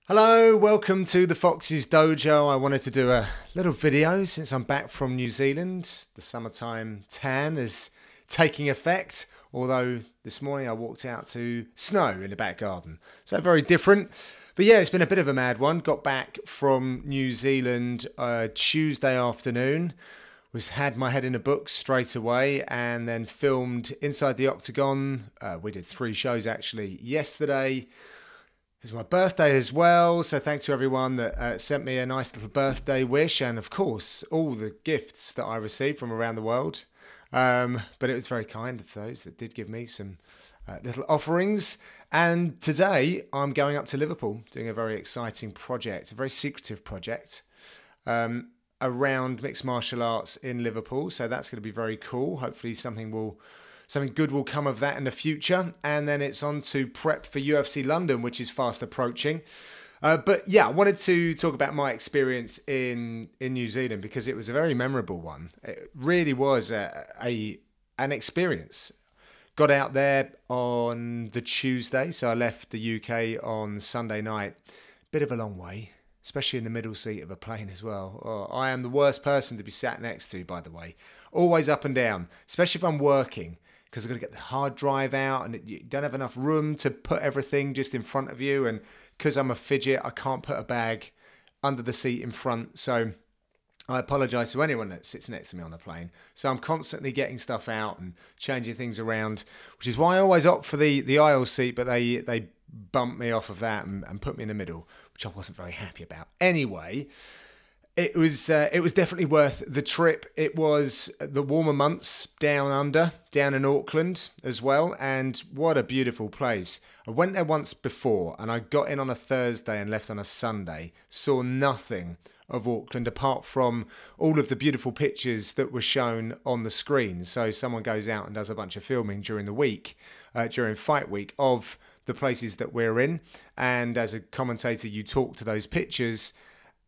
Hello, welcome to the Fox's Dojo. I wanted to do a little video since I'm back from New Zealand. The summertime tan is taking effect, although this morning I walked out to snow in the back garden. So very different. But yeah, it's been a bit of a mad one. Got back from New Zealand Tuesday afternoon. Had my head in the books straight away and then filmed Inside the Octagon. We did 3 shows actually yesterday. It was my birthday as well, so thanks to everyone that sent me a nice little birthday wish, and of course all the gifts that I received from around the world. But it was very kind of those that did give me some little offerings. And today I'm going up to Liverpool, doing a very exciting project, a very secretive project around mixed martial arts in Liverpool. So that's going to be very cool. Hopefully something good will come of that in the future. And then it's on to prep for UFC London, which is fast approaching. But yeah, I wanted to talk about my experience in New Zealand because it was a very memorable one. It really was an experience. Got out there on the Tuesday, so I left the UK on Sunday night. Bit of a long way, especially in the middle seat of a plane as well. Oh, I am the worst person to be sat next to, by the way. Always up and down, especially if I'm working, because I've got to get the hard drive out and you don't have enough room to put everything just in front of you. And because I'm a fidget, I can't put a bag under the seat in front. So I apologise to anyone that sits next to me on the plane. So I'm constantly getting stuff out and changing things around, which is why I always opt for the aisle seat, but they bumped me off of that and put me in the middle, which I wasn't very happy about. Anyway, it was definitely worth the trip. It was the warmer months down in Auckland as well, and what a beautiful place. I went there once before, and I got in on a Thursday and left on a Sunday. Saw nothing of Auckland apart from all of the beautiful pictures that were shown on the screen. So someone goes out and does a bunch of filming during the week, during fight week, of the places that we're in, and as a commentator you talk to those pictures.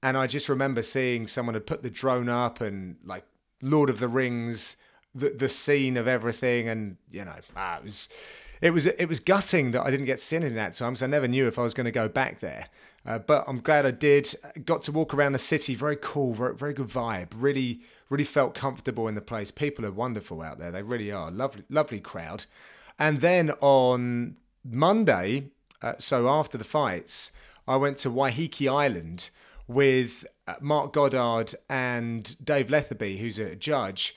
And I just remember seeing someone had put the drone up and like Lord of the Rings, the scene of everything, and you know, it was gutting that I didn't get to see anything that time, so I never knew if I was going to go back there. But I'm glad I did. Got to walk around the city, very cool, very good vibe. Really felt comfortable in the place. People are wonderful out there, they really are. Lovely crowd. And then on Monday, so after the fights, I went to Waiheke Island with Mark Goddard and Dave Letherby, who's a judge.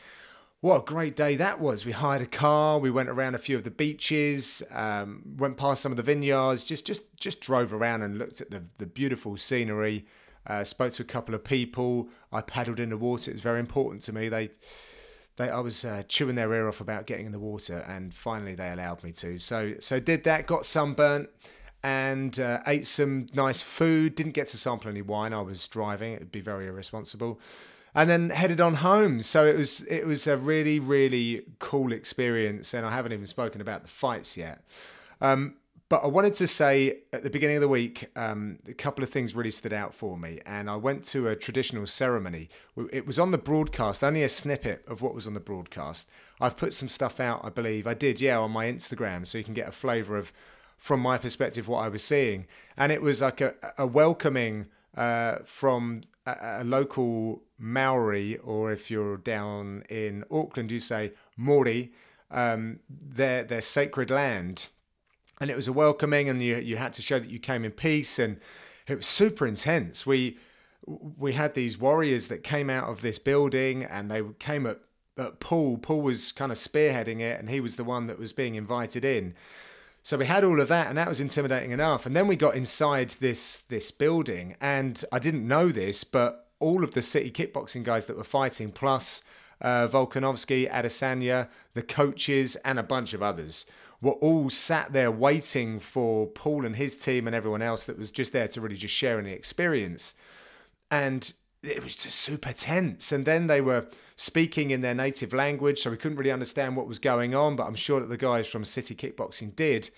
What a great day that was. We hired a car, we went around a few of the beaches, went past some of the vineyards, just drove around and looked at the beautiful scenery, spoke to a couple of people. I paddled in the water. It was very important to me. I was chewing their ear off about getting in the water, and finally they allowed me to. So did that, got sunburnt, and ate some nice food. Didn't get to sample any wine. I was driving. It would be very irresponsible. And then headed on home. So it was a really cool experience, and I haven't even spoken about the fights yet. But I wanted to say at the beginning of the week, a couple of things really stood out for me. And I went to a traditional ceremony. It was on the broadcast, only a snippet of what was on the broadcast. I've put some stuff out, I believe. I did, yeah, on my Instagram, so you can get a flavour of, from my perspective, what I was seeing. And it was like a welcoming from a local Maori, or if you're down in Auckland, you say Māori, their sacred land. And it was a welcoming, and you had to show that you came in peace, and it was super intense. We had these warriors that came out of this building, and they came at Paul. Paul was kind of spearheading it, and he was the one that was being invited in. So we had all of that, and that was intimidating enough. And then we got inside this building, and I didn't know this, but all of the city kickboxing guys that were fighting, plus Volkanovski, Adesanya, the coaches, and a bunch of others, were all sat there waiting for Paul and his team and everyone else that was just there to really just share in the experience. And it was just super tense. And then they were speaking in their native language, so we couldn't really understand what was going on, but I'm sure that the guys from City Kickboxing did.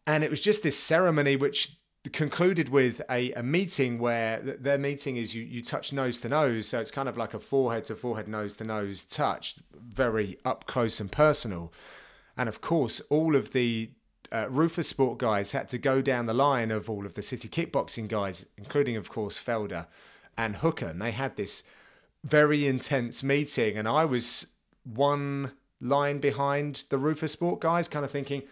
And it was just this ceremony which concluded with a meeting where their meeting is you touch nose to nose. So it's kind of like a forehead to forehead, nose to nose touch, very up close and personal. And of course, all of the Rufus Sport guys had to go down the line of all of the city kickboxing guys, including, of course, Felder and Hooker. And they had this very intense meeting. And I was one line behind the Rufus Sport guys, kind of thinking,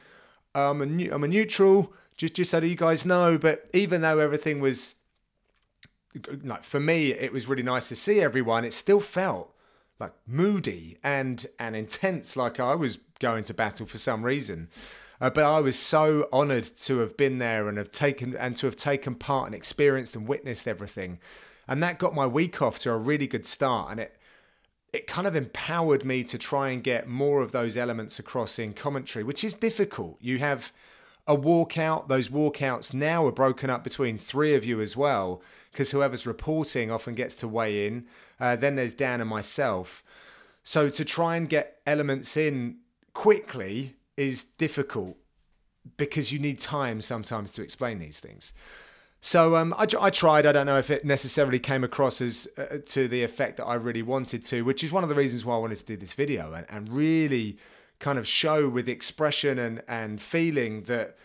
I'm a neutral, just so that you guys know. But even though everything was, like, for me, it was really nice to see everyone, it still felt like moody and intense, like I was going to battle for some reason. But I was so honoured to have been there and to have taken part and experienced and witnessed everything. And that got my week off to a really good start. And it kind of empowered me to try and get more of those elements across in commentary, which is difficult. You have a walkout. Those walkouts now are broken up between 3 of you as well, because whoever's reporting often gets to weigh in. Then there's Dan and myself. So to try and get elements in quickly is difficult because you need time sometimes to explain these things. So I tried. I don't know if it necessarily came across as to the effect that I really wanted to, which is one of the reasons why I wanted to do this video and really kind of show with expression and feeling that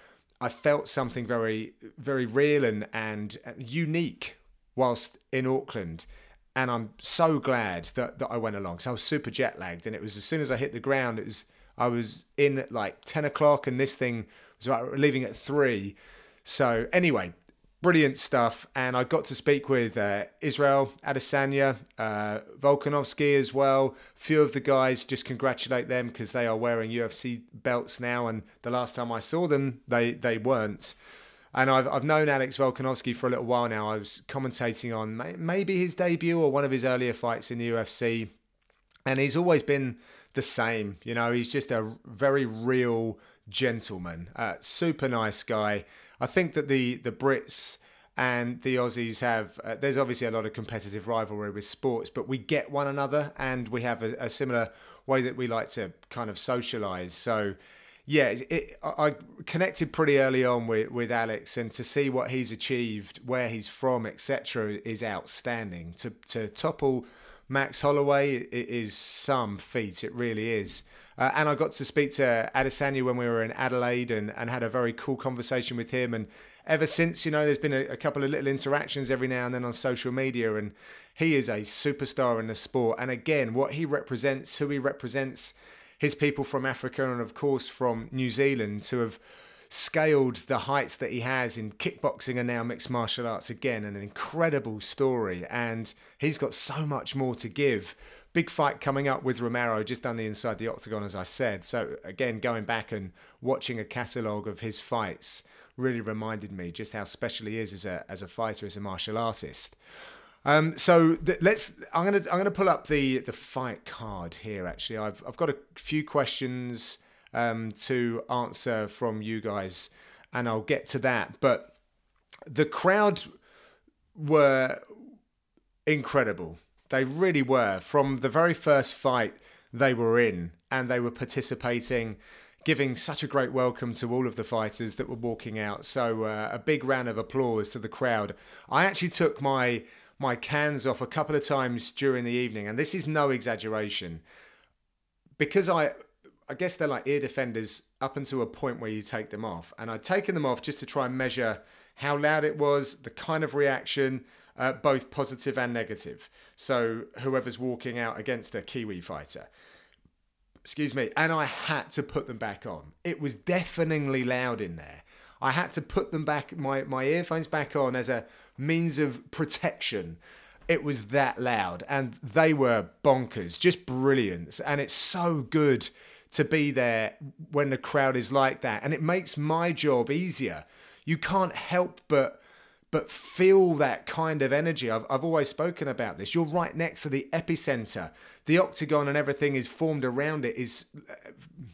I felt something very, very real and unique whilst in Auckland. And I'm so glad that I went along. So I was super jet lagged, and it was as soon as I hit the ground, I was in at like 10 o'clock, and this thing was leaving at 3. So anyway, brilliant stuff. And I got to speak with Israel Adesanya, Volkanovski as well. A few of the guys, just congratulate them because they are wearing UFC belts now. And the last time I saw them, they weren't. And I've known Alex Volkanovski for a little while now. I was commentating on maybe his debut or one of his earlier fights in the UFC. And he's always been the same. You know, he's just a very real gentleman. Super nice guy. I think that the Brits and the Aussies have, there's obviously a lot of competitive rivalry with sports, but we get one another and we have a similar way that we like to kind of socialise. So yeah, I connected pretty early on with Alex, and to see what he's achieved, where he's from, etc., is outstanding. To topple Max Holloway is some feat, it really is. And I got to speak to Adesanya when we were in Adelaide and had a very cool conversation with him. And ever since, you know, there's been a couple of little interactions every now and then on social media, and he is a superstar in the sport. And again, what he represents, who he represents, his people from Africa and of course from New Zealand, to have scaled the heights that he has in kickboxing and now mixed martial arts, again, an incredible story. And he's got so much more to give. Big fight coming up with Romero, just done the Inside the Octagon, as I said. So again, going back and watching a catalogue of his fights really reminded me just how special he is as a fighter, as a martial artist. I'm gonna pull up the fight card here. Actually, I've got a few questions to answer from you guys, and I'll get to that. But the crowd were incredible. They really were. From the very first fight they were in, and they were participating, giving such a great welcome to all of the fighters that were walking out. So a big round of applause to the crowd. I actually took my cans off a couple of times during the evening, and this is no exaggeration, because I guess they're like ear defenders up until a point where you take them off. And I'd taken them off just to try and measure how loud it was, the kind of reaction, both positive and negative. So whoever's walking out against a Kiwi fighter. Excuse me. And I had to put them back on. It was deafeningly loud in there. I had to put them back, my earphones back on as a means of protection. It was that loud. And they were bonkers. Just brilliant. And it's so good to be there when the crowd is like that. And it makes my job easier. You can't help but feel that kind of energy. I've always spoken about this. You're right next to the epicenter. The octagon and everything is formed around it is,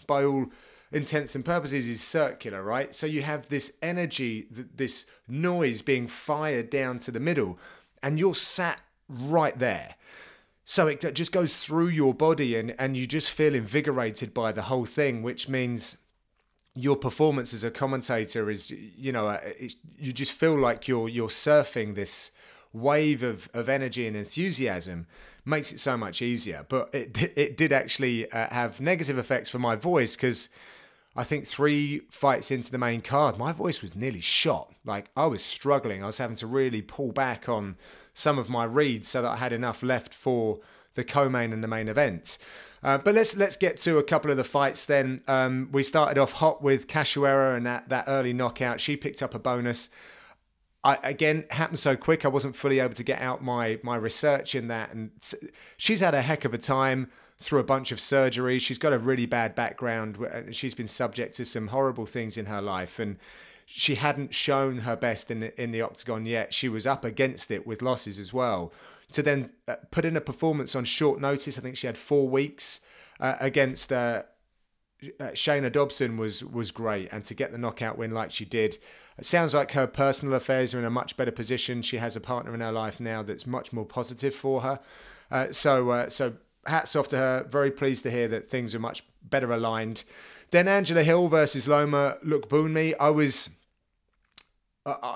by all intents and purposes, is circular, right? So you have this energy, this noise being fired down to the middle, and you're sat right there. So it just goes through your body, and you just feel invigorated by the whole thing, which means your performance as a commentator is, you know, you just feel like you're surfing this wave of energy and enthusiasm. Makes it so much easier. But it did actually have negative effects for my voice, because I think 3 fights into the main card, my voice was nearly shot. Like, I was struggling. I was having to really pull back on some of my reads so that I had enough left for the co-main and the main event. But let's get to a couple of the fights then. We started off hot with Cachoeira and that early knockout. She picked up a bonus. Again, happened so quick, I wasn't fully able to get out my research in that. And she's had a heck of a time through a bunch of surgery. She's got a really bad background. She's been subject to some horrible things in her life. And she hadn't shown her best in the octagon yet. She was up against it with losses as well. To then put in a performance on short notice, I think she had 4 weeks against Shayna Dobson was great. And to get the knockout win like she did, it sounds like her personal affairs are in a much better position. She has a partner in her life now that's much more positive for her. So hats off to her. Very pleased to hear that things are much better aligned. Then Angela Hill versus Loma Lookboonmee. I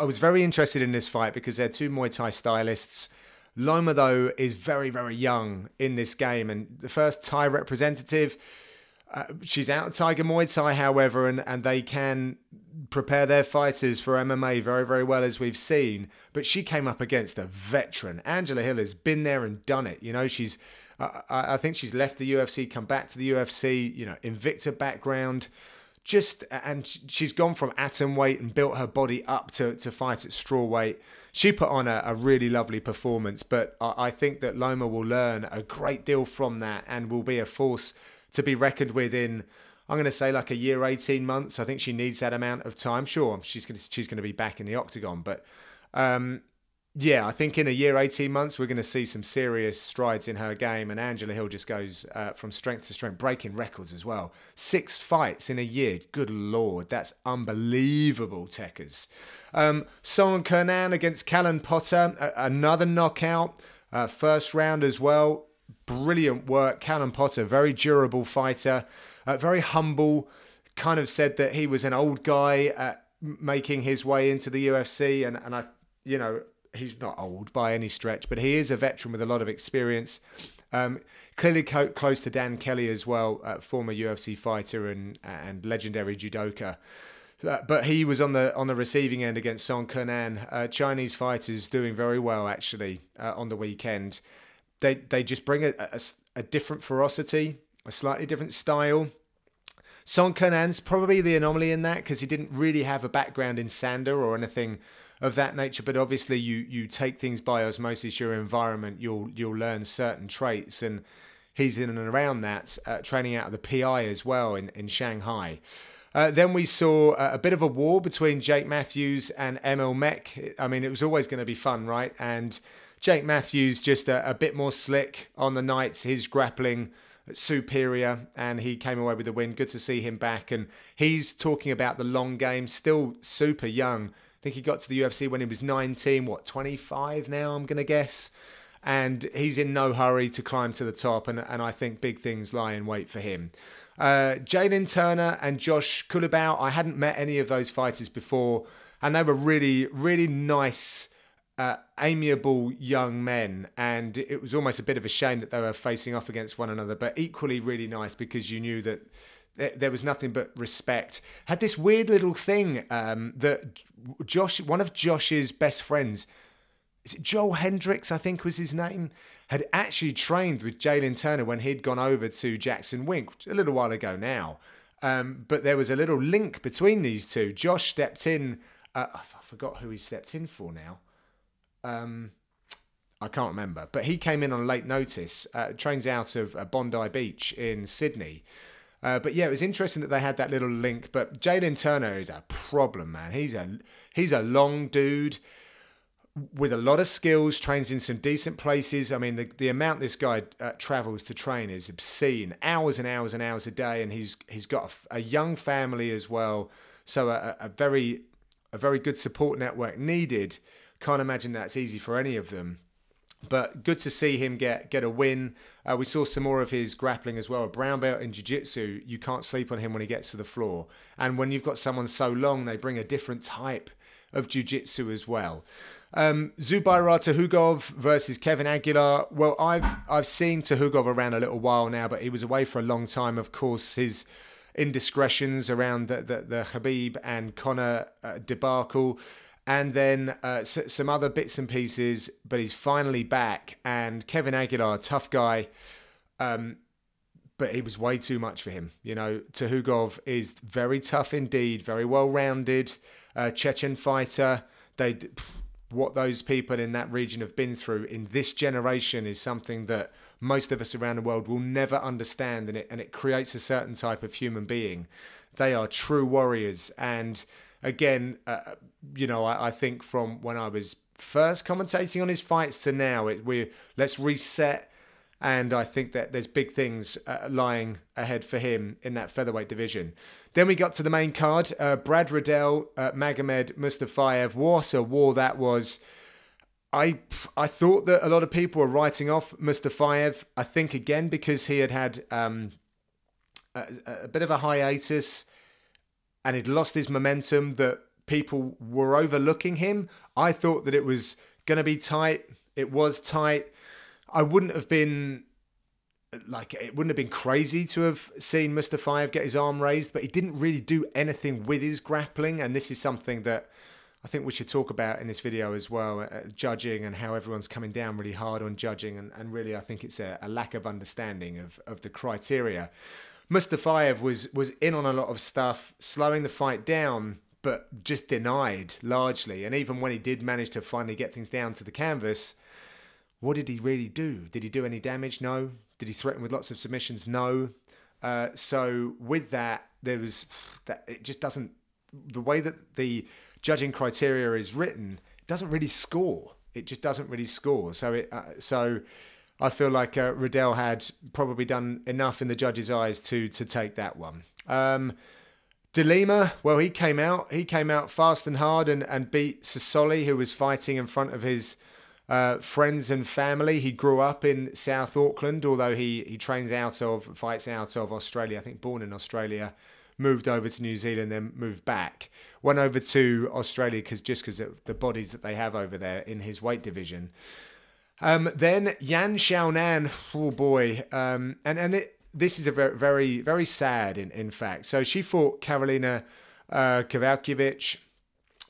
was very interested in this fight because they're 2 Muay Thai stylists. Loma, though, is very, very young in this game. And the first Thai representative, she's out of Tiger Muay Thai, however, and they can prepare their fighters for MMA very, very well, as we've seen. But she came up against a veteran. Angela Hill has been there and done it. You know, I think she's left the UFC, come back to the UFC, you know, Invicta background. And she's gone from atom weight and built her body up to fight at straw weight. She put on a really lovely performance, but I think that Loma will learn a great deal from that and will be a force to be reckoned with in, I'm going to say, like a year, 18 months. I think she needs that amount of time. Sure, she's going to be back in the octagon, but yeah, I think in a year, 18 months, we're going to see some serious strides in her game. And Angela Hill just goes from strength to strength, breaking records as well. 6 fights in a year. Good Lord, that's unbelievable, Techers. Song Kernan against Callan Potter, another knockout. First round as well. Brilliant work. Callan Potter, very durable fighter. Very humble. Kind of said that he was an old guy making his way into the UFC. And I, you know, he's not old by any stretch, but he is a veteran with a lot of experience. Clearly close to Dan Kelly as well, former UFC fighter and legendary judoka. But he was on the receiving end against Song Kernan. Chinese fighters doing very well actually on the weekend. They just bring a different ferocity, a slightly different style. Song Kernan's probably the anomaly in that because he didn't really have a background in Sanda or anything of that nature, but obviously you take things by osmosis, your environment, you'll learn certain traits, and he's in and around that, training out of the PI as well in Shanghai. Then we saw a bit of a war between Jake Matthews and Emil Meck. I mean, it was always going to be fun, right? And Jake Matthews just a bit more slick on the nights, his grappling superior, and he came away with the win. Good to see him back, and he's talking about the long game, still super young. I think he got to the UFC when he was 19, 25 now, I'm going to guess. And he's in no hurry to climb to the top, and I think big things lie in wait for him. Jalen Turner and Josh Kulibau, I hadn't met any of those fighters before, and they were really, really nice, amiable young men, and it was almost a bit of a shame that they were facing off against one another, but equally really nice because you knew that there was nothing but respect. Had this weird little thing that one of Josh's best friends, is it Joel Hendricks, I think was his name, had actually trained with Jalen Turner when he'd gone over to Jackson Wink a little while ago now. But there was a little link between these two. Josh stepped in, I forgot who he stepped in for now. I can't remember, but he came in on late notice, trains out of Bondi Beach in Sydney. But yeah, it was interesting that they had that little link. But Jalen Turner is a problem, man. He's a long dude with a lot of skills, trains in some decent places. I mean, the amount this guy travels to train is obscene. Hours and hours and hours a day, and he's got a young family as well. So a very good support network needed. Can't imagine that's easy for any of them. But good to see him get a win. We saw some more of his grappling as well. A brown belt in jiu-jitsu, you can't sleep on him when he gets to the floor. And when you've got someone so long, they bring a different type of jiu-jitsu as well. Zubaira Tahugov versus Kevin Aguilar. Well, I've seen Tahugov around a little while now, but he was away for a long time. Of course, his indiscretions around the Khabib and Conor debacle, and then some other bits and pieces. But he's finally back, and Kevin Aguilar, tough guy, but he was way too much for him. You know, Tuhugov is very tough indeed, very well-rounded, Chechen fighter. What those people in that region have been through in this generation is something that most of us around the world will never understand, and it creates a certain type of human being. They are true warriors, and again, I think from when I was first commentating on his fights to now, let's reset. And I think that there's big things lying ahead for him in that featherweight division. Then we got to the main card. Brad Riddell, Magomed Mustafayev. What a war that was. I thought that a lot of people were writing off Mustafayev. I think, again, because he had a bit of a hiatus and he'd lost his momentum, that people were overlooking him. I thought that it was going to be tight. It was tight. It wouldn't have been crazy to have seen Mustafayev get his arm raised, but he didn't really do anything with his grappling. And this is something that I think we should talk about in this video as well, judging and how everyone's coming down really hard on judging. And really, I think it's a lack of understanding of the criteria. Mustafayev was in on a lot of stuff, slowing the fight down, but just denied largely. And even when he did manage to finally get things down to the canvas, what did he really do? Did he do any damage? No. Did he threaten with lots of submissions? No. So with that, it just doesn't, the way that the judging criteria is written, it doesn't really score. It just doesn't really score. So I feel like Riddell had probably done enough in the judge's eyes to take that one. De Lima, well, he came out fast and hard and beat Sassoli, who was fighting in front of his friends and family. He grew up in South Auckland, although he fights out of Australia. I think born in Australia, moved over to New Zealand, then moved back. Went over to Australia because of the bodies that they have over there in his weight division. Then Yan Xiaonan, oh boy, this is a very, very, very sad in fact. So she fought Karolina Kowalkiewicz.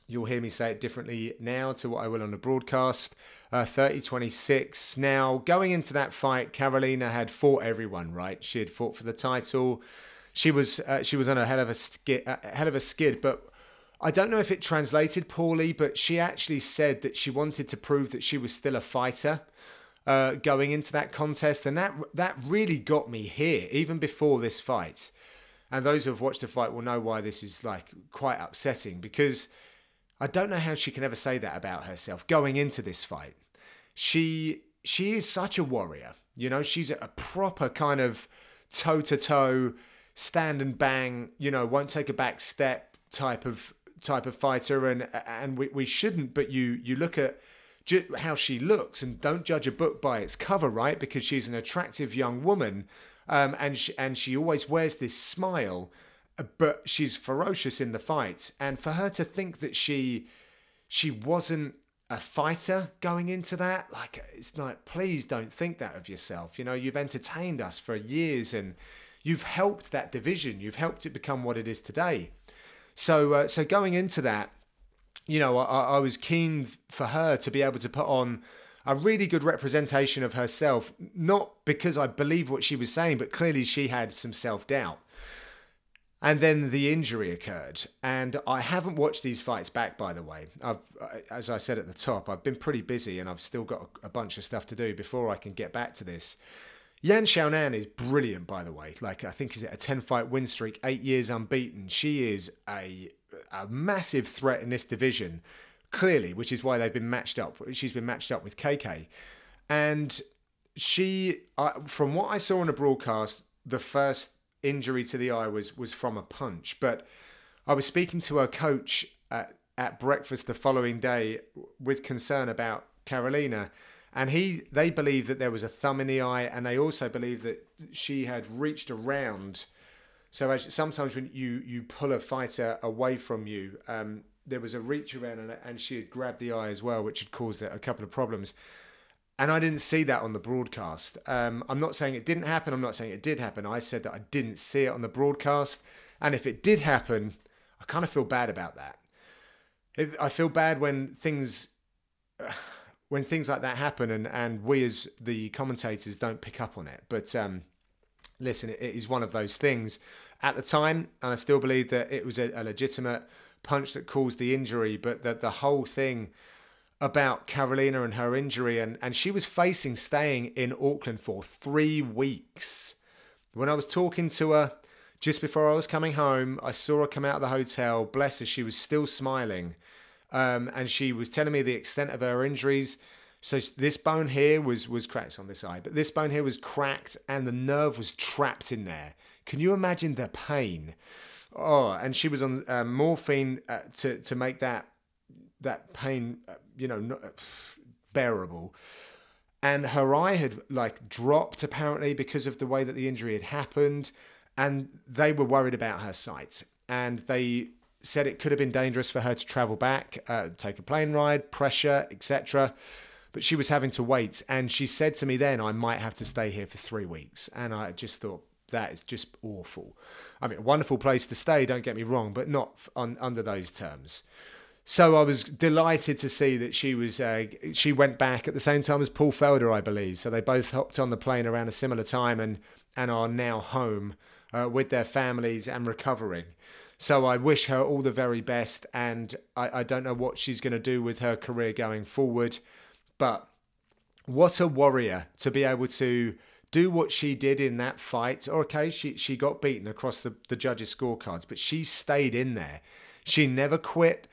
You'll hear me say it differently now to what I will on the broadcast. 30-26. Now, going into that fight, Karolina had fought everyone, right? She had fought for the title. She was on a hell of a skid, but I don't know if it translated poorly, but she actually said that she wanted to prove that she was still a fighter going into that contest, and that really got me here, even before this fight. And those who have watched the fight will know why this is quite upsetting, because I don't know how she can ever say that about herself going into this fight. She is such a warrior. You know, she's a proper kind of toe-to-toe, stand and bang, you know, won't take a back step type of fighter. And we shouldn't, but you look at how she looks and don't judge a book by its cover, right? Because she's an attractive young woman, and she always wears this smile, but she's ferocious in the fights. And for her to think that she wasn't a fighter going into that, it's like, please don't think that of yourself. You know, you've entertained us for years and you've helped that division. You've helped it become what it is today. So going into that, you know, I was keen for her to be able to put on a really good representation of herself, not because I believe what she was saying, but clearly she had some self-doubt. And then the injury occurred. And I haven't watched these fights back, by the way. As I said at the top, I've been pretty busy and I've still got a bunch of stuff to do before I can get back to this. Yan Xiaonan is brilliant, by the way. I think is it a 10-fight win streak, 8 years unbeaten. She is a massive threat in this division, clearly, which is why they've been matched up. She's been matched up with KK. And she, from what I saw on the broadcast, the first injury to the eye was from a punch. But I was speaking to her coach at breakfast the following day with concern about Karolina, and they believe that there was a thumb in the eye, and they also believe that she had reached around. So sometimes when you pull a fighter away from you, there was a reach around, and she had grabbed the eye as well, which had caused a couple of problems. And I didn't see that on the broadcast. I'm not saying it didn't happen. I'm not saying it did happen. I said that I didn't see it on the broadcast. And if it did happen, I kind of feel bad about that. I feel bad when things like that happen and we as the commentators don't pick up on it. But listen, it is one of those things. At the time, and I still believe that it was a legitimate punch that caused the injury, but that the whole thing about Carolina and her injury, and she was facing staying in Auckland for 3 weeks. When I was talking to her just before I was coming home, I saw her come out of the hotel. Bless her, she was still smiling. And she was telling me the extent of her injuries. So this bone here was cracked on this eye, but this bone here was cracked and the nerve was trapped in there. Can you imagine the pain? Oh, and she was on morphine to make that pain, bearable. And her eye had dropped apparently because of the way that the injury had happened. And they were worried about her sight. And they said it could have been dangerous for her to travel back, take a plane ride, pressure, etc. But she was having to wait. And she said to me then, I might have to stay here for 3 weeks. And I just thought, that is just awful. I mean, a wonderful place to stay, don't get me wrong, but not under those terms. So I was delighted to see that she went back at the same time as Paul Felder, I believe. So they both hopped on the plane around a similar time and are now home with their families and recovering. So I wish her all the very best, and I don't know what she's going to do with her career going forward. But what a warrior to be able to do what she did in that fight. Okay, she got beaten across the judges' scorecards, but she stayed in there. She never quit.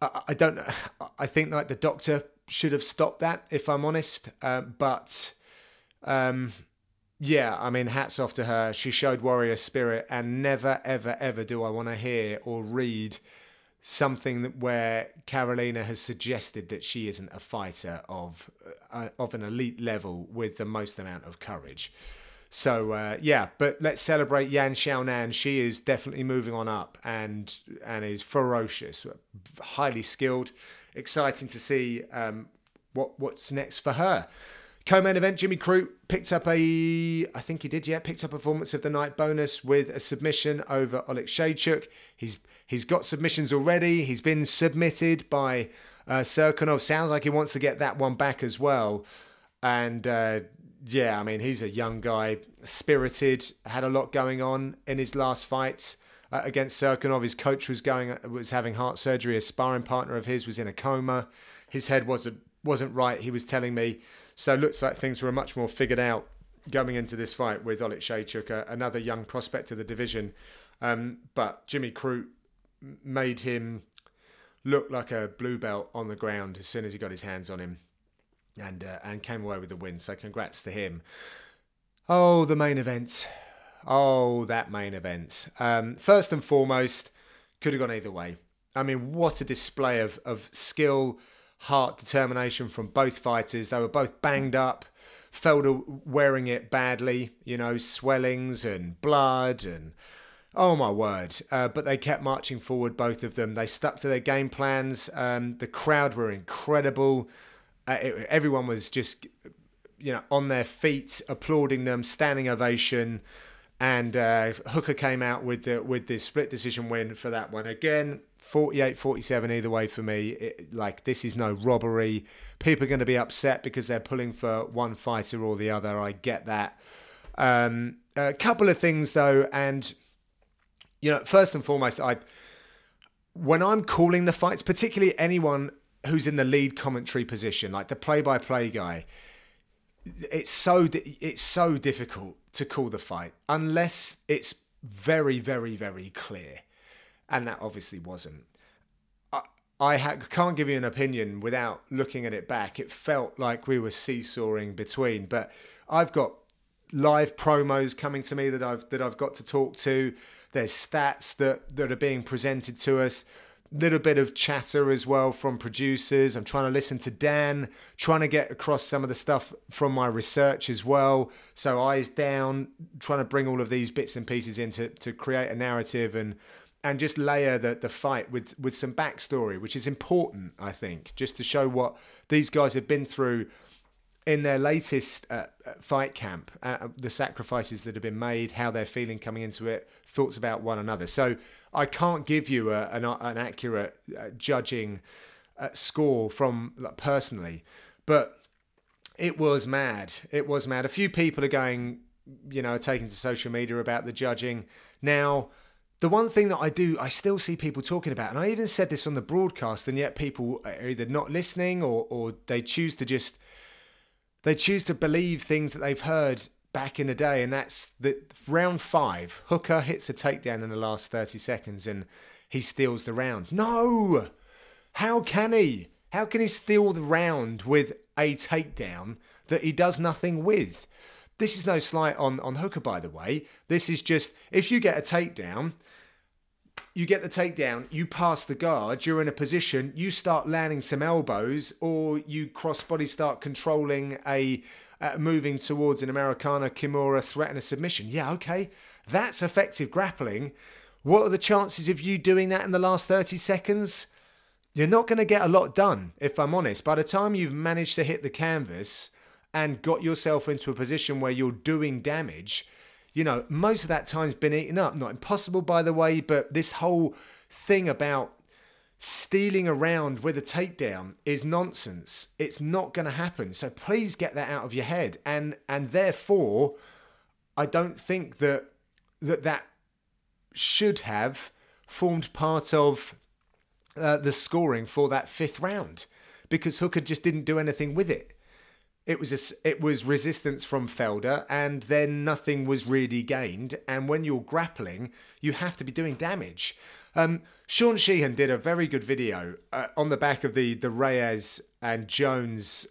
I don't know. I think the doctor should have stopped that, if I'm honest. Yeah, I mean, hats off to her. She showed warrior spirit, and never, ever, ever do I want to hear or read something where Carolina has suggested that she isn't a fighter of an elite level with the most amount of courage. So, but let's celebrate Yan Xiaonan. She is definitely moving on up and is ferocious, highly skilled. Exciting to see what's next for her. Co-main event, Jimmy Crute picked up picked up a performance of the night bonus with a submission over Oleksiejczuk. He's got submissions already. He's been submitted by Serkinov. Sounds like he wants to get that one back as well. And I mean, he's a young guy, spirited, had a lot going on in his last fights against Serkinov. His coach was having heart surgery. A sparring partner of his was in a coma. His head wasn't right, he was telling me. So looks like things were much more figured out going into this fight with Oleksiejczuk, another young prospect of the division. But Jimmy Crute made him look like a blue belt on the ground as soon as he got his hands on him, and came away with the win. So congrats to him. Oh, the main event. Oh, that main event. First and foremost, could have gone either way. I mean, what a display of skill, heart, determination from both fighters. They were both banged up. Felder wearing it badly, swellings and blood and oh my word. But they kept marching forward, both of them. They stuck to their game plans. The crowd were incredible. Everyone was just, on their feet, applauding them, standing ovation. And Hooker came out with the split decision win for that one. Again, 48-47 either way for me. This is no robbery. People are going to be upset because they're pulling for one fighter or the other. I get that. A couple of things though, and first and foremost, when I'm calling the fights, particularly anyone who's in the lead commentary position, like the play-by-play guy, it's so difficult to call the fight unless it's very, very, very clear. And that obviously wasn't. I can't give you an opinion without looking at it back. It felt like we were seesawing between. But I've got live promos coming to me that I've got to talk to. There's stats that are being presented to us. Little bit of chatter as well from producers. I'm trying to listen to Dan, trying to get across some of the stuff from my research as well. So eyes down, trying to bring all of these bits and pieces in to create a narrative and just layer the fight with some backstory, which is important, I think, just to show what these guys have been through in their latest fight camp, the sacrifices that have been made, how they're feeling coming into it, thoughts about one another. So I can't give you an accurate judging score from personally, but it was mad. It was mad. A few people are going, taking to social media about the judging. Now, the one thing that I still see people talking about, and I even said this on the broadcast, and yet people are either not listening or they choose to believe things that they've heard back in the day, and that's that round 5, Hooker hits a takedown in the last 30 seconds and he steals the round. No! How can he? How can he steal the round with a takedown that he does nothing with? This is no slight on Hooker, by the way. This is just, if you get a takedown, you pass the guard, you're in a position, you start landing some elbows, or you cross-body start controlling moving towards an Americana, Kimura, threat and a submission. Yeah, okay, that's effective grappling. What are the chances of you doing that in the last 30 seconds? You're not going to get a lot done, if I'm honest. By the time you've managed to hit the canvas and got yourself into a position where you're doing damage, most of that time's been eaten up. Not impossible, by the way, but this whole thing about stealing around with a takedown is nonsense. It's not going to happen. So please get that out of your head. And therefore, I don't think that should have formed part of the scoring for that 5th round, because Hooker just didn't do anything with it. It was resistance from Felder, and then nothing was really gained. And when you're grappling, you have to be doing damage. Sean Sheehan did a very good video on the back of the Reyes and Jones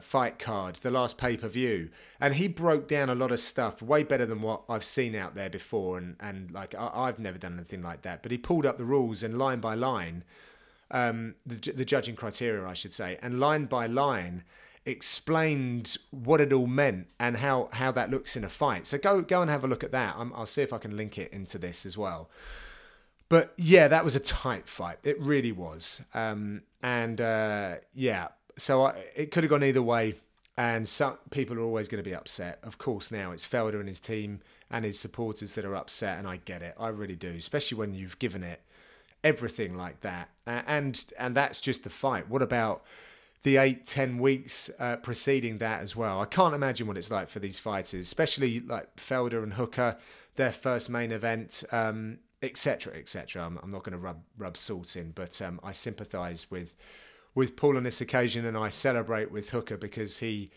fight card, the last pay-per-view, and he broke down a lot of stuff way better than what I've seen out there before. And like I've never done anything like that. But he pulled up the rules and line by line, the judging criteria, I should say, and line by line explained what it all meant and how that looks in a fight. So go and have a look at that. I'll see if I can link it into this as well. But yeah, that was a tight fight. It really was. So it could have gone either way. And some people are always going to be upset. Of course, now it's Felder and his team and his supporters that are upset. And I get it. I really do. Especially when you've given it everything like that. And that's just the fight. What about the 8-10 weeks preceding that as well? I can't imagine what it's like for these fighters, especially like Felder and Hooker, their first main event, etc., etc. I'm not going to rub salt in, but I sympathise with Paul on this occasion, and I celebrate with Hooker because he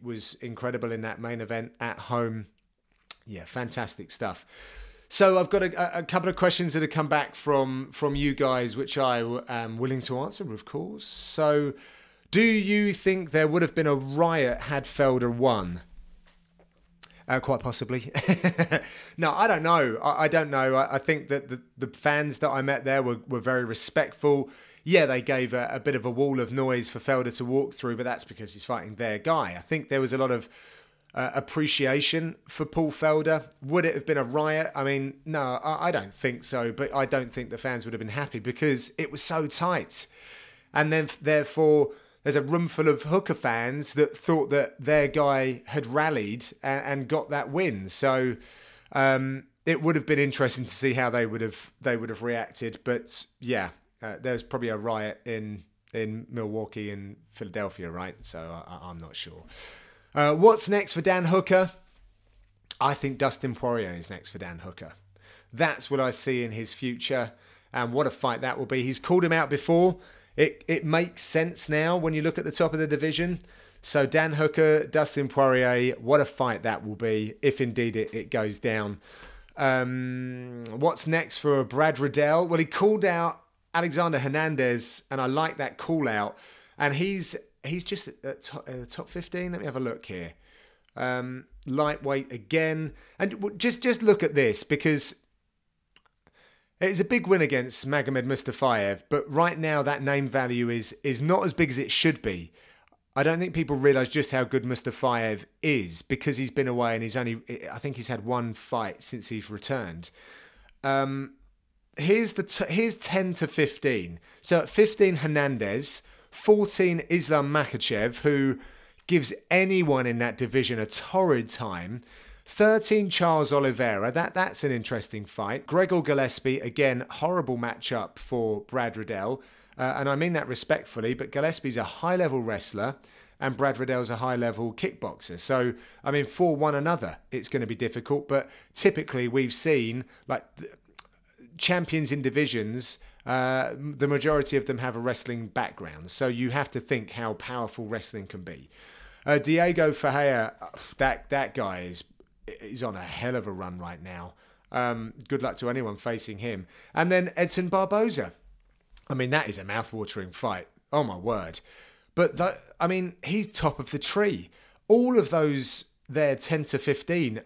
was incredible in that main event at home. Yeah, fantastic stuff. So I've got a couple of questions that have come back from you guys, which I am willing to answer, of course. So, do you think there would have been a riot had Felder won? Quite possibly. No, I don't know. I don't know. I think that the fans that I met there were very respectful. Yeah, they gave a bit of a wall of noise for Felder to walk through, but that's because he's fighting their guy. I think there was a lot of appreciation for Paul Felder. Would it have been a riot? I mean, no, I don't think so, but I don't think the fans would have been happy because it was so tight. And then, therefore, there's a room full of Hooker fans that thought that their guy had rallied and got that win. So it would have been interesting to see how they would have reacted. But yeah, there's probably a riot in Milwaukee and Philadelphia, right? So I'm not sure. What's next for Dan Hooker? I think Dustin Poirier is next for Dan Hooker. That's what I see in his future, and what a fight that will be. He's called him out before. It makes sense now when you look at the top of the division. So Dan Hooker, Dustin Poirier, what a fight that will be if indeed it goes down. What's next for Brad Riddell? Well, he called out Alexander Hernandez, and I like that call out. And he's just at top 15. Let me have a look here. Lightweight again. And just look at this, because it's a big win against Magomed Mustafayev, but right now that name value is not as big as it should be. I don't think people realise just how good Mustafayev is because he's been away and I think he's had one fight since he's returned. Here's 10 to 15. So at 15, Hernandez. 14, Islam Makhachev, who gives anyone in that division a torrid time. 13 Charles Oliveira, that's an interesting fight. Gregor Gillespie, again, horrible matchup for Brad Riddell. And I mean that respectfully, but Gillespie's a high-level wrestler and Brad Riddell's a high-level kickboxer. So, I mean, for one another, it's going to be difficult. But typically we've seen, like, champions in divisions, the majority of them have a wrestling background. So you have to think how powerful wrestling can be. Diego Ferreira, that guy is on a hell of a run right now. Good luck to anyone facing him. And then Edson Barboza. I mean, that is a mouth-watering fight. Oh, my word. But, he's top of the tree. All of those there, 10 to 15,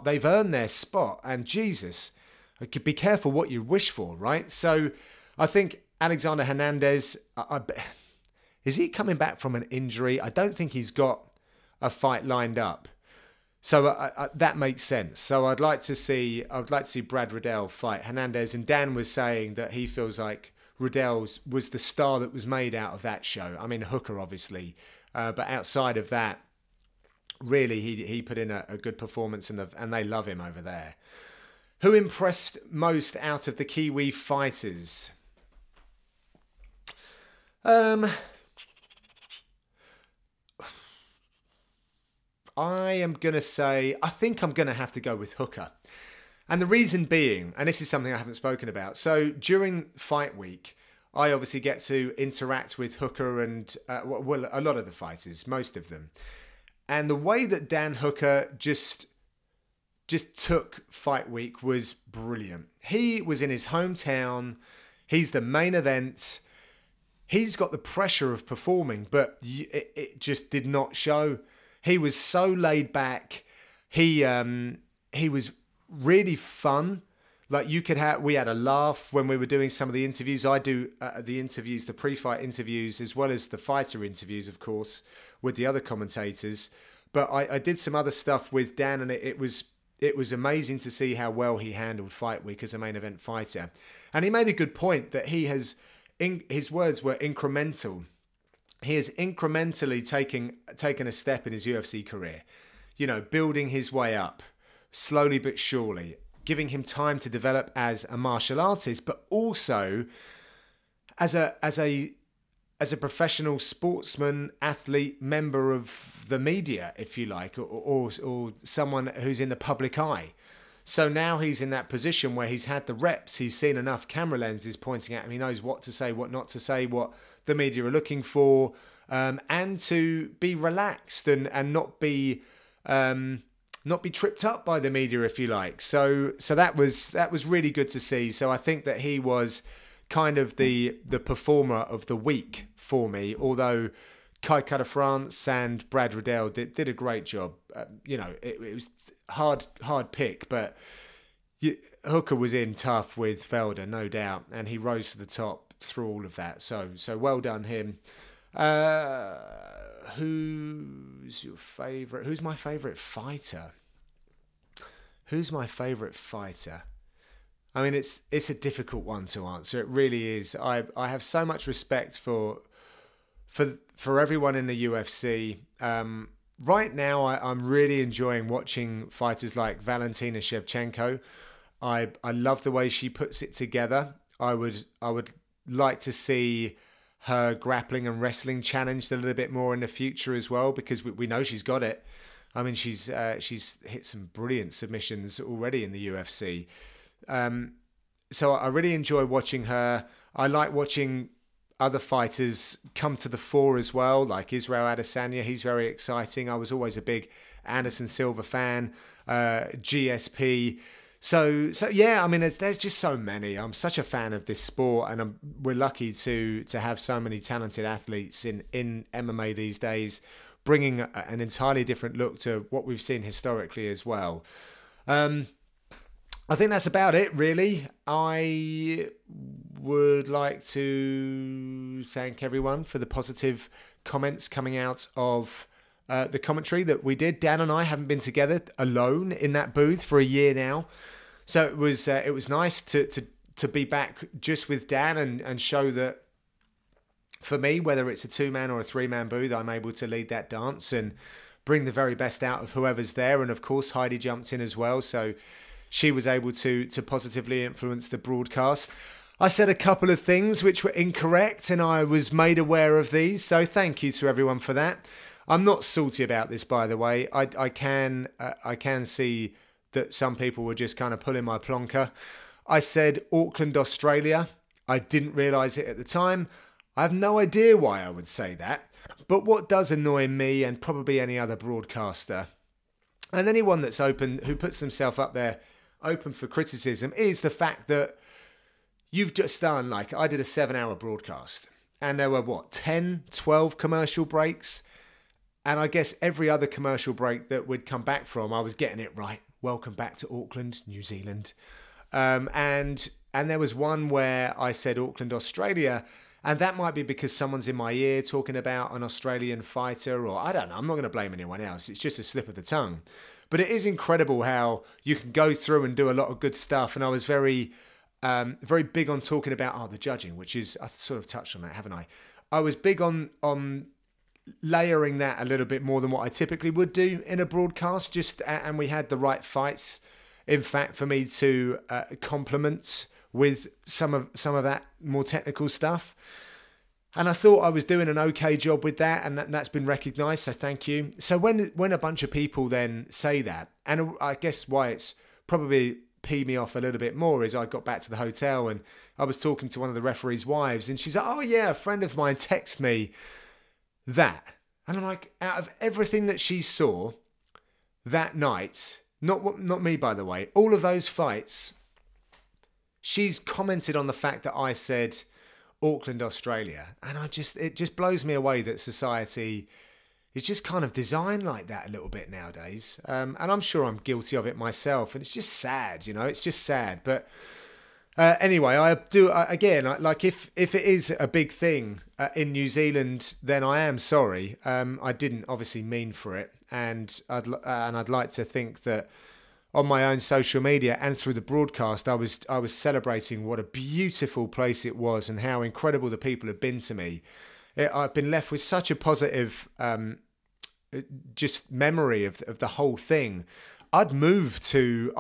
they've earned their spot. And Jesus, be careful what you wish for, right? So I think Alexander Hernandez, is he coming back from an injury? I don't think he's got a fight lined up. So that makes sense. So I'd like to see Brad Riddell fight Hernandez. And Dan was saying that he feels like Riddell's was the star that was made out of that show. I mean, Hooker, obviously. But outside of that, really, he put in a good performance and they love him over there. Who impressed most out of the Kiwi fighters? I think I'm going to have to go with Hooker. And the reason being, and this is something I haven't spoken about, so during fight week, I obviously get to interact with Hooker and, a lot of the fighters, most of them. And the way that Dan Hooker just took fight week was brilliant. He was in his hometown. He's the main event. He's got the pressure of performing, but it just did not show. He was so laid back. He was really fun. Like we had a laugh when we were doing some of the interviews. I do the pre-fight interviews, as well as the fighter interviews, of course, with the other commentators. But I did some other stuff with Dan, and it was amazing to see how well he handled fight week as a main event fighter. And he made a good point that his words were incremental. He has incrementally taken a step in his UFC career, building his way up slowly but surely, giving him time to develop as a martial artist, but also as a professional sportsman, athlete, member of the media, if you like, or someone who's in the public eye. So now he's in that position where he's had the reps, he's seen enough camera lenses pointing at him, he knows what to say, what not to say, what the media are looking for, and to be relaxed and not be tripped up by the media, if you like. So that was really good to see. So I think that he was kind of the performer of the week for me, although Kai Kara France and Brad Riddell did a great job. It was hard pick, but Hooker was in tough with Felder, no doubt, and he rose to the top through all of that. So well done him. Who's your favourite? Who's my favourite fighter? I mean, it's a difficult one to answer. It really is. I have so much respect for everyone in the UFC. Right now, I'm really enjoying watching fighters like Valentina Shevchenko. I love the way she puts it together. I would like to see her grappling and wrestling challenged a little bit more in the future as well, because we know she's got it. I mean, she's hit some brilliant submissions already in the UFC. So I really enjoy watching her. I like watching other fighters come to the fore as well, like Israel Adesanya. He's very exciting. I was always a big Anderson Silva fan, GSP. So yeah, I mean, there's just so many. I'm such a fan of this sport, and we're lucky to have so many talented athletes in MMA these days, bringing an entirely different look to what we've seen historically as well. I think that's about it, really. I would like to thank everyone for the positive comments coming out of the commentary that we did. Dan and I haven't been together alone in that booth for a year now, so it was nice to be back just with Dan and show that for me, whether it's a 2-man or a 3-man booth, I'm able to lead that dance and bring the very best out of whoever's there. And of course, Heidi jumped in as well, so she was able to positively influence the broadcast. I said a couple of things which were incorrect, and I was made aware of these, so thank you to everyone for that. I'm not salty about this, by the way. I can see that some people were just kind of pulling my plonker. I said Auckland, Australia. I didn't realise it at the time. I have no idea why I would say that. But what does annoy me, and probably any other broadcaster, and anyone that's open, who puts themselves up there open for criticism, is the fact that you've just done, like, I did a 7-hour broadcast, and there were, 10, 12 commercial breaks? And I guess every other commercial break that we'd come back from, I was getting it right. Welcome back to Auckland, New Zealand. And there was one where I said Auckland, Australia, and that might be because someone's in my ear talking about an Australian fighter, or I don't know, I'm not going to blame anyone else. It's just a slip of the tongue. But it is incredible how you can go through and do a lot of good stuff. And I was very big on talking about the judging, which is, I sort of touched on that, haven't I? I was big on layering that a little bit more than what I typically would do in a broadcast. And we had the right fights, in fact, for me to complement with some of that more technical stuff. And I thought I was doing an okay job with that, and that's been recognised, so thank you. So when a bunch of people then say that, and I guess why it's probably peed me off a little bit more is I got back to the hotel and I was talking to one of the referees' wives, and she's like, oh yeah, a friend of mine texted me that. And I'm like, out of everything that she saw that night, not me by the way, all of those fights, she's commented on the fact that I said Auckland, Australia. And it just blows me away that society is just kind of designed like that a little bit nowadays. And I'm sure I'm guilty of it myself. And it's just sad, it's just sad. But anyway, like if it is a big thing in New Zealand, then I am sorry. I didn't obviously mean for it. And I'd like to think that on my own social media and through the broadcast, I was celebrating what a beautiful place it was and how incredible the people have been to me. I've been left with such a positive just memory of the whole thing. I'd move to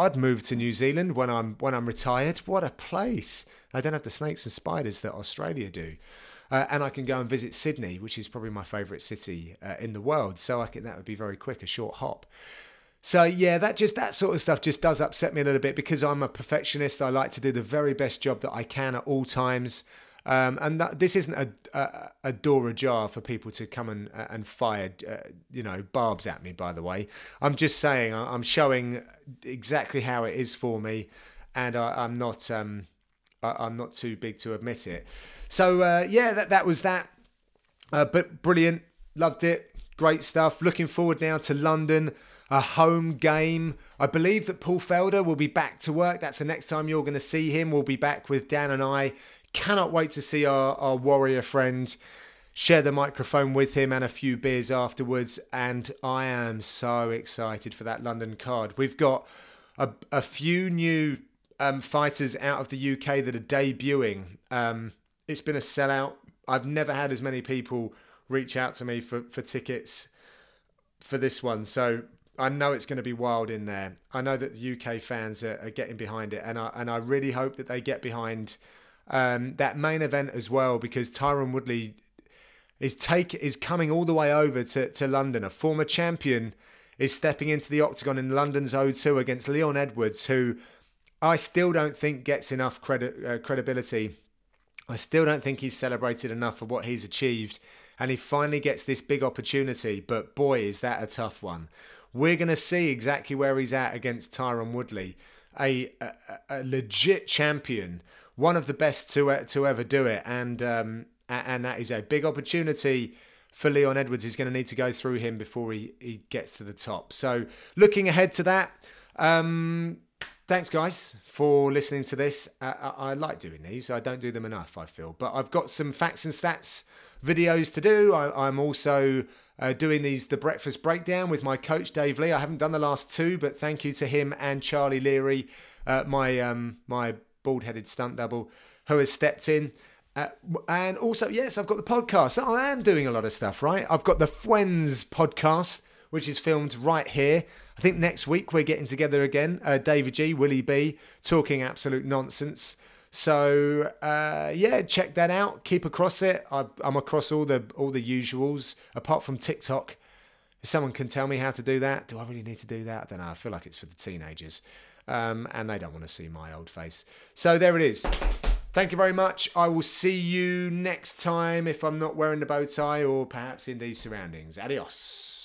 New Zealand when I'm retired. What a place! I don't have the snakes and spiders that Australia do, and I can go and visit Sydney, which is probably my favourite city in the world. So that would be very quick, a short hop. So yeah, that sort of stuff just does upset me a little bit because I'm a perfectionist. I like to do the very best job that I can at all times. And this isn't a door ajar for people to come and fire, barbs at me, by the way. I'm just saying, I'm showing exactly how it is for me, and I'm not too big to admit it. So that was that. But brilliant, loved it, great stuff. Looking forward now to London. A home game. I believe that Paul Felder will be back to work. That's the next time you're going to see him. We'll be back with Dan and I. Cannot wait to see our warrior friend, share the microphone with him and a few beers afterwards. And I am so excited for that London card. We've got a few new fighters out of the UK that are debuting. It's been a sellout. I've never had as many people reach out to me for tickets for this one. So I know it's going to be wild in there. I know that the UK fans are getting behind it, and I really hope that they get behind that main event as well, because Tyron Woodley is coming all the way over to London. A former champion is stepping into the octagon in London's O2 against Leon Edwards, who I still don't think gets enough credibility. I still don't think he's celebrated enough for what he's achieved, and he finally gets this big opportunity. But boy, is that a tough one. We're going to see exactly where he's at against Tyron Woodley, a legit champion, one of the best to ever do it, and that is a big opportunity for Leon Edwards. He's going to need to go through him before he gets to the top. So looking ahead to that. Thanks, guys, for listening to this. I like doing these. I don't do them enough, I feel. But I've got some facts and stats videos to do. I'm also doing the breakfast breakdown with my coach, Dave Lee. I haven't done the last two, but thank you to him and Charlie Leary, my bald-headed stunt double, who has stepped in. And also, yes, I've got the podcast. I am doing a lot of stuff, right? I've got the Fwen's podcast, which is filmed right here. I think next week we're getting together again. David G, Willie B, talking absolute nonsense. So yeah, check that out. Keep across it. I'm across all the usuals, apart from TikTok. If someone can tell me how to do that, do I really need to do that? I don't know. I feel like it's for the teenagers, and they don't want to see my old face. So there it is. Thank you very much. I will see you next time if I'm not wearing the bow tie or perhaps in these surroundings. Adios.